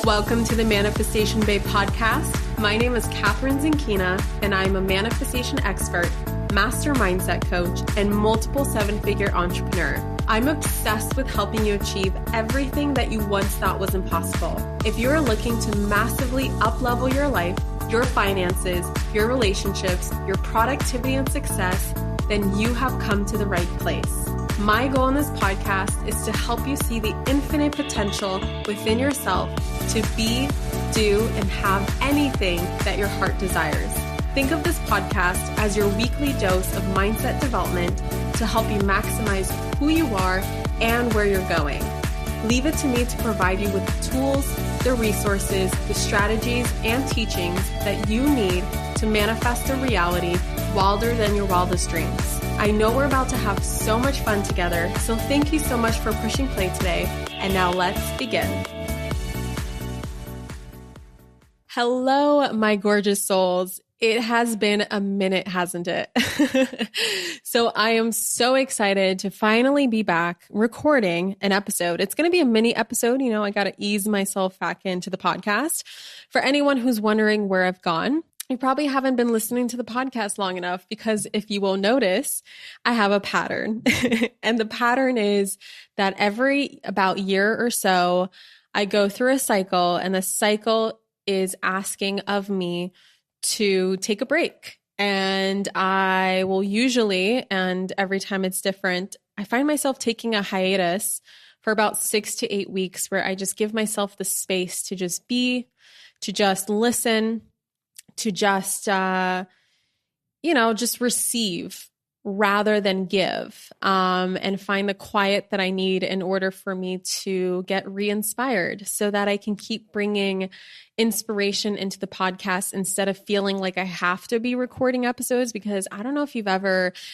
Welcome to the Manifestation Babe podcast. My name is Catherine Zinkina, and I'm a manifestation expert, master mindset coach, and multiple seven-figure entrepreneur. I'm obsessed with helping you achieve everything that you once thought was impossible. If you're looking to massively up-level your life, your finances, your relationships, your productivity and success, then you have come to the right place. My goal in this podcast is to help you see the infinite potential within yourself to be, do, and have anything that your heart desires. Think of this podcast as your weekly dose of mindset development to help you maximize who you are and where you're going. Leave it to me to provide you with the tools, the resources, the strategies, and teachings that you need to manifest a reality wilder than your wildest dreams. I know we're about to have so much fun together, so thank you so much for pushing play today. And now let's begin. Hello, my gorgeous souls. It has been a minute, hasn't it? So I am so excited to finally be back recording an episode. It's going to be a mini episode. I got to ease myself back into the podcast. For anyone who's wondering where I've gone, you probably haven't been listening to the podcast long enough, because if you will notice, I have a pattern. And the pattern is that every about year or so, I go through a cycle, and the cycle is asking of me to take a break. And I will usually, and every time it's different, I find myself taking a hiatus for about 6 to 8 weeks, where I just give myself the space to just be, to just listen, to just, just receive rather than give, and find the quiet that I need in order for me to get re-inspired so that I can keep bringing inspiration into the podcast instead of feeling like I have to be recording episodes. Because I don't know if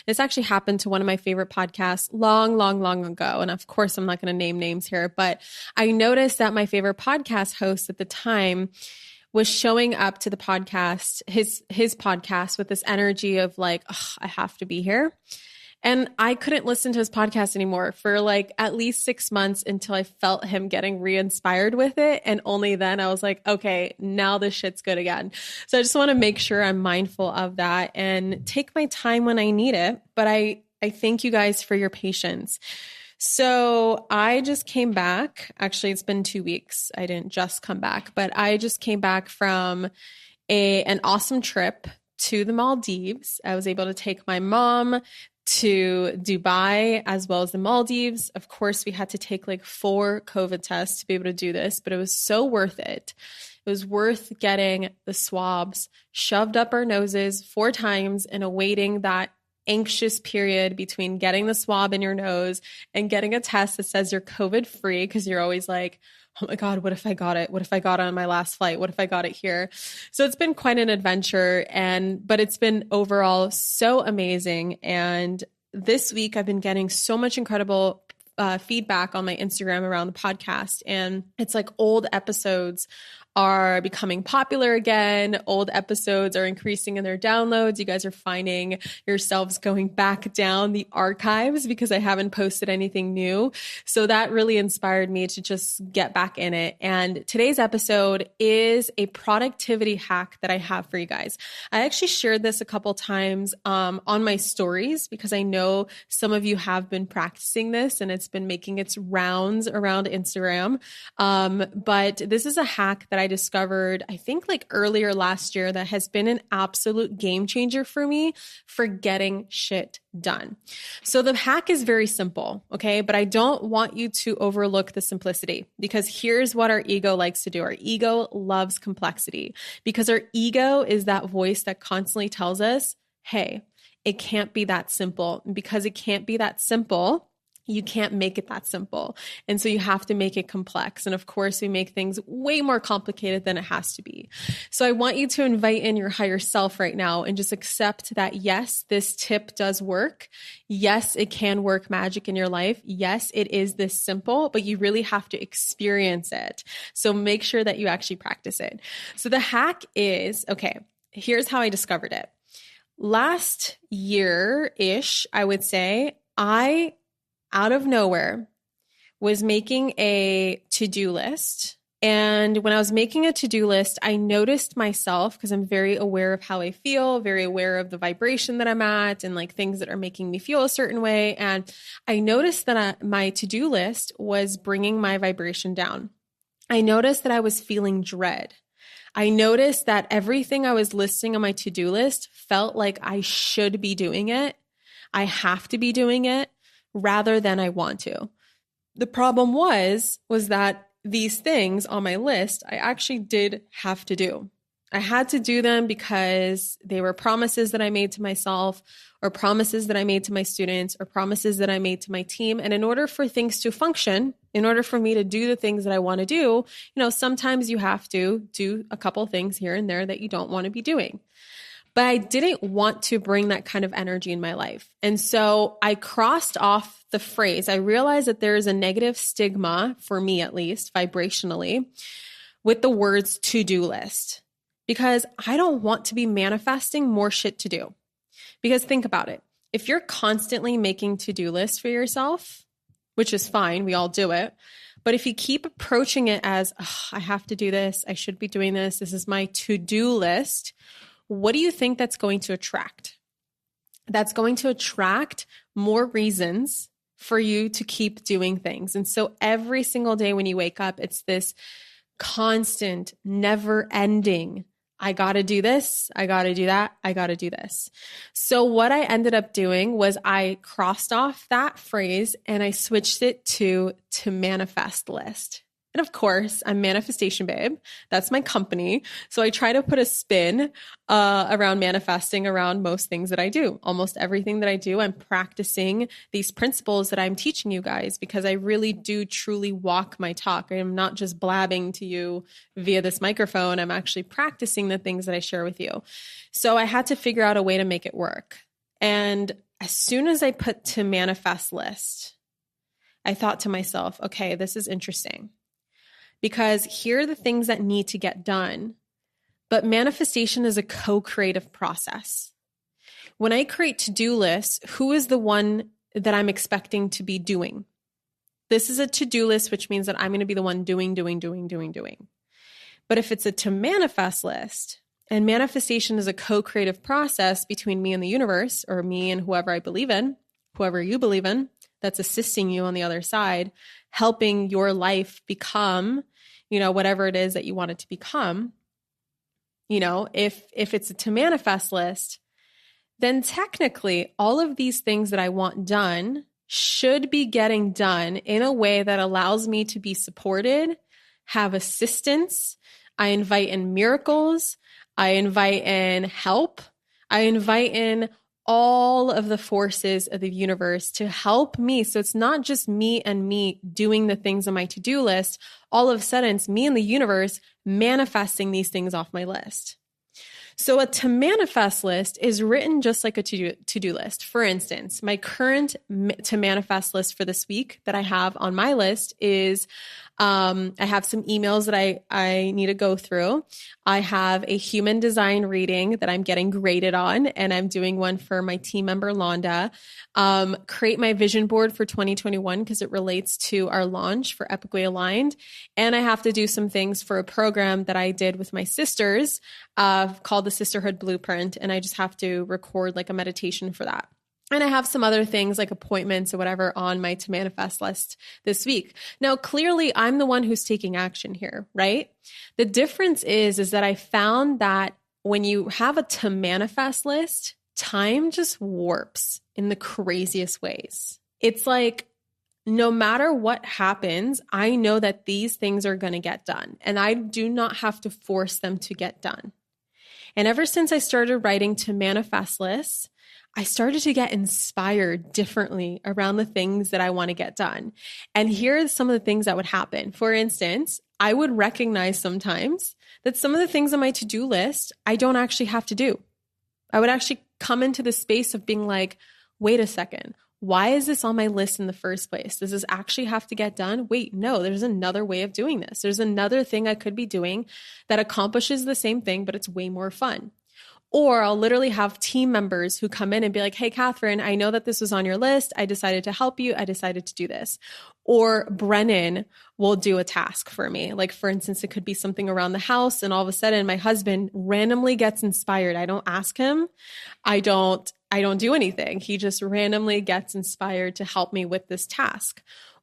this actually happened to one of my favorite podcasts long ago. And of course, I'm not going to name names here, but I noticed that my favorite podcast host at the time was showing up to the podcast, his podcast, with this energy of like, I have to be here. And I couldn't listen to his podcast anymore for like at least 6 months until I felt him getting re-inspired with it. And only then I was like, okay, now this shit's good again. So I just want to make sure I'm mindful of that and take my time when I need it. But I thank you guys for your patience. So I just came back. Actually, it's been 2 weeks. I didn't just come back, but I just came back from an awesome trip to the Maldives. I was able to take my mom to Dubai as well as the Maldives. Of course, we had to take like 4 COVID tests to be able to do this, but it was so worth it. It was worth getting the swabs shoved up our noses 4 times and awaiting that anxious period between getting the swab in your nose and getting a test that says you're COVID free, because you're always like, oh my God, what if I got it? What if I got it on my last flight? What if I got it here? So it's been quite an adventure, but it's been overall so amazing. And this week I've been getting so much incredible feedback on my Instagram around the podcast. And it's like old episodes are becoming popular again. Old episodes are increasing in their downloads. You guys are finding yourselves going back down the archives because I haven't posted anything new. So that really inspired me to just get back in it. And today's episode is a productivity hack that I have for you guys. I actually shared this a couple times on my stories, because I know some of you have been practicing this and it's been making its rounds around Instagram. But this is a hack that I discovered, I think like earlier last year, that has been an absolute game changer for me for getting shit done. So the hack is very simple, okay? But I don't want you to overlook the simplicity, because here's what our ego likes to do. Our ego loves complexity, because our ego is that voice that constantly tells us, hey, it can't be that simple. And because it can't be that simple, you can't make it that simple. And so you have to make it complex. And of course, we make things way more complicated than it has to be. So I want you to invite in your higher self right now and just accept that, yes, this tip does work. Yes, it can work magic in your life. Yes, it is this simple, but you really have to experience it. So make sure that you actually practice it. So the hack is, okay, here's how I discovered it. Last year-ish, I would say, I out of nowhere was making a to-do list And when I was making a to-do list, I noticed myself, because I'm very aware of how I feel, very aware of the vibration that I'm at and like things that are making me feel a certain way. And I noticed that my to-do list was bringing my vibration down. I noticed that I was feeling dread. I noticed that everything I was listing on my to-do list felt like I should be doing it. I have to be doing it rather than I want to. The problem was that these things on my list, I actually did have to do. I had to do them because they were promises that I made to myself, or promises that I made to my students, or promises that I made to my team. And in order for things to function, in order for me to do the things that I want to do, sometimes you have to do a couple things here and there that you don't want to be doing. But I didn't want to bring that kind of energy in my life. And so I crossed off the phrase. I realized that there is a negative stigma, for me at least, vibrationally, with the words to-do list, because I don't want to be manifesting more shit to do. Because think about it. If you're constantly making to-do lists for yourself, which is fine, we all do it. But if you keep approaching it as, I have to do this, I should be doing this, this is my to-do list, what do you think that's going to attract? That's going to attract more reasons for you to keep doing things. And so every single day when you wake up, it's this constant, never ending, I got to do this, I got to do that, I got to do this. So what I ended up doing was I crossed off that phrase and I switched it to manifest list. And of course, I'm Manifestation Babe. That's my company. So I try to put a spin around manifesting around most things that I do. Almost everything that I do, I'm practicing these principles that I'm teaching you guys, because I really do truly walk my talk. I am not just blabbing to you via this microphone. I'm actually practicing the things that I share with you. So I had to figure out a way to make it work. And as soon as I put to manifest list, I thought to myself, okay, this is interesting. Because here are the things that need to get done. But manifestation is a co-creative process. When I create to-do lists, who is the one that I'm expecting to be doing? This is a to-do list, which means that I'm going to be the one doing. But if it's a to manifest list, and manifestation is a co-creative process between me and the universe, or me and whoever I believe in, whoever you believe in, that's assisting you on the other side, helping your life become, whatever it is that you want it to become. If it's a to manifest list, then technically all of these things that I want done should be getting done in a way that allows me to be supported, have assistance. I invite in miracles. I invite in help. I invite in all of the forces of the universe to help me. So it's not just me and me doing the things on my to-do list. All of a sudden, it's me and the universe manifesting these things off my list. So a to manifest list is written just like a to-do list. For instance, my current to manifest list for this week that I have on my list is I have some emails that I need to go through. I have a human design reading that I'm getting graded on, and I'm doing one for my team member, Londa. Create my vision board for 2021 because it relates to our launch for Epically Aligned. And I have to do some things for a program that I did with my sisters called the Sisterhood Blueprint. And I just have to record like a meditation for that. And I have some other things like appointments or whatever on my to manifest list this week. Now, clearly I'm the one who's taking action here, right? The difference is that I found that when you have a to manifest list, time just warps in the craziest ways. It's like, no matter what happens, I know that these things are going to get done, and I do not have to force them to get done. And ever since I started writing to manifest lists, I started to get inspired differently around the things that I want to get done. And here are some of the things that would happen. For instance, I would recognize sometimes that some of the things on my to-do list, I don't actually have to do. I would actually come into the space of being like, wait a second, why is this on my list in the first place? Does this actually have to get done? Wait, no, there's another way of doing this. There's another thing I could be doing that accomplishes the same thing, but it's way more fun. Or I'll literally have team members who come in and be like, hey, Catherine, I know that this was on your list. I decided to help you. I decided to do this. Or Brennan will do a task for me. Like, for instance, it could be something around the house, and all of a sudden my husband randomly gets inspired. I don't ask him. I don't do anything. He just randomly gets inspired to help me with this task.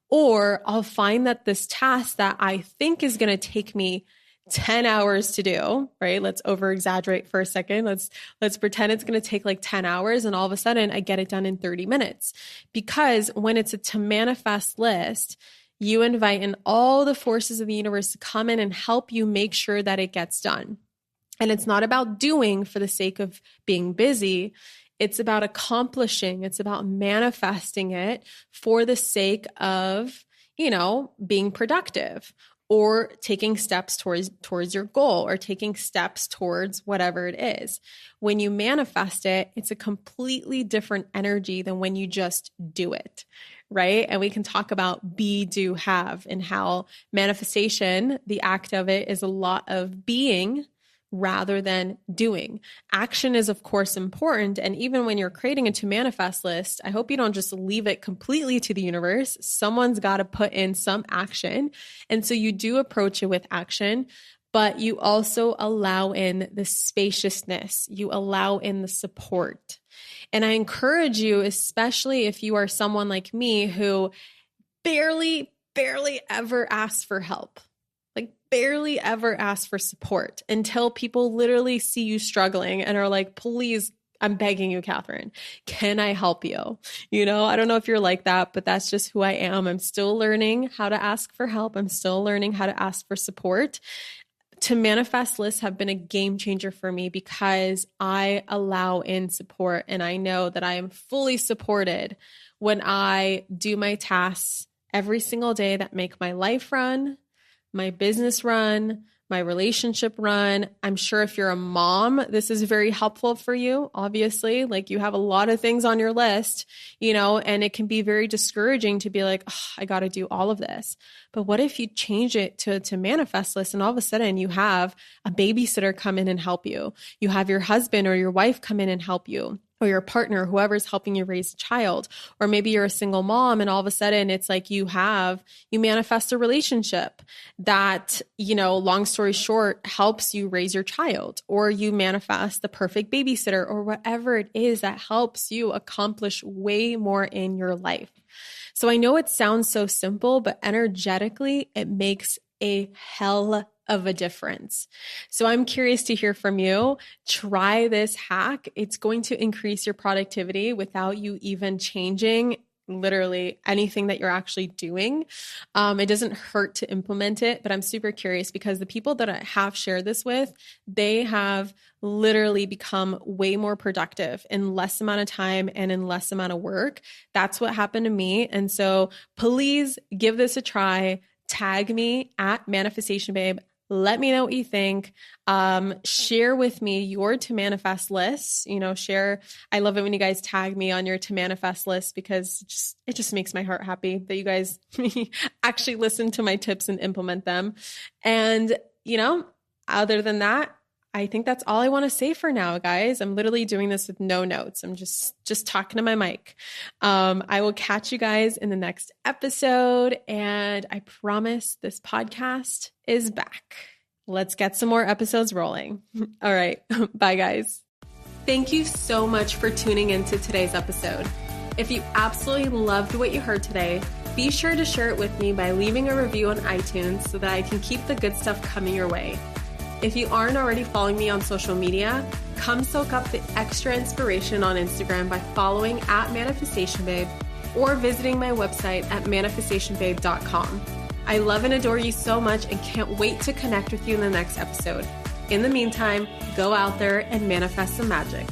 Or I'll find that this task that I think is going to take me 10 hours to do, right? Let's over exaggerate for a second. Let's pretend it's going to take like 10 hours. And all of a sudden I get it done in 30 minutes. Because when it's a to manifest list, you invite in all the forces of the universe to come in and help you make sure that it gets done. And it's not about doing for the sake of being busy. It's about accomplishing. It's about manifesting it for the sake of, being productive, or taking steps towards your goal, or taking steps towards whatever it is. When you manifest it, it's a completely different energy than when you just do it, right? And we can talk about be, do, have, and how manifestation, the act of it, is a lot of being rather than doing. Action is, of course, important. And even when you're creating a to manifest list, I hope you don't just leave it completely to the universe. Someone's got to put in some action. And so you do approach it with action, but you also allow in the spaciousness. You allow in the support. And I encourage you, especially if you are someone like me who barely ever asks for help. Barely ever ask for support until people literally see you struggling and are like, please, I'm begging you, Catherine, can I help you? I don't know if you're like that, but that's just who I am. I'm still learning how to ask for help. I'm still learning how to ask for support. To manifest lists have been a game changer for me because I allow in support, and I know that I am fully supported when I do my tasks every single day that make my life run, my business run, my relationship run. I'm sure if you're a mom, this is very helpful for you. Obviously, like, you have a lot of things on your list, and it can be very discouraging to be like, oh, I got to do all of this. But what if you change it to manifest list, and all of a sudden you have a babysitter come in and help you. You have your husband or your wife come in and help you, or your partner, whoever's helping you raise a child. Or maybe you're a single mom and all of a sudden it's like you manifest a relationship that, long story short, helps you raise your child, or you manifest the perfect babysitter, or whatever it is that helps you accomplish way more in your life. So I know it sounds so simple, but energetically it makes a hell of a difference. So I'm curious to hear from you. Try this hack. It's going to increase your productivity without you even changing literally anything that you're actually doing. It doesn't hurt to implement it, but I'm super curious because the people that I have shared this with, they have literally become way more productive in less amount of time and in less amount of work. That's what happened to me. And so please give this a try. Tag me at Manifestation Babe. Let me know what you think. Share with me your to manifest lists. Share. I love it when you guys tag me on your to manifest list because it just makes my heart happy that you guys actually listen to my tips and implement them. And, other than that, I think that's all I want to say for now, guys. I'm literally doing this with no notes. I'm just talking to my mic. I will catch you guys in the next episode. And I promise this podcast is back. Let's get some more episodes rolling. All right. Bye, guys. Thank you so much for tuning into today's episode. If you absolutely loved what you heard today, be sure to share it with me by leaving a review on iTunes so that I can keep the good stuff coming your way. If you aren't already following me on social media, come soak up the extra inspiration on Instagram by following at Manifestation Babe or visiting my website at manifestationbabe.com. I love and adore you so much and can't wait to connect with you in the next episode. In the meantime, go out there and manifest some magic.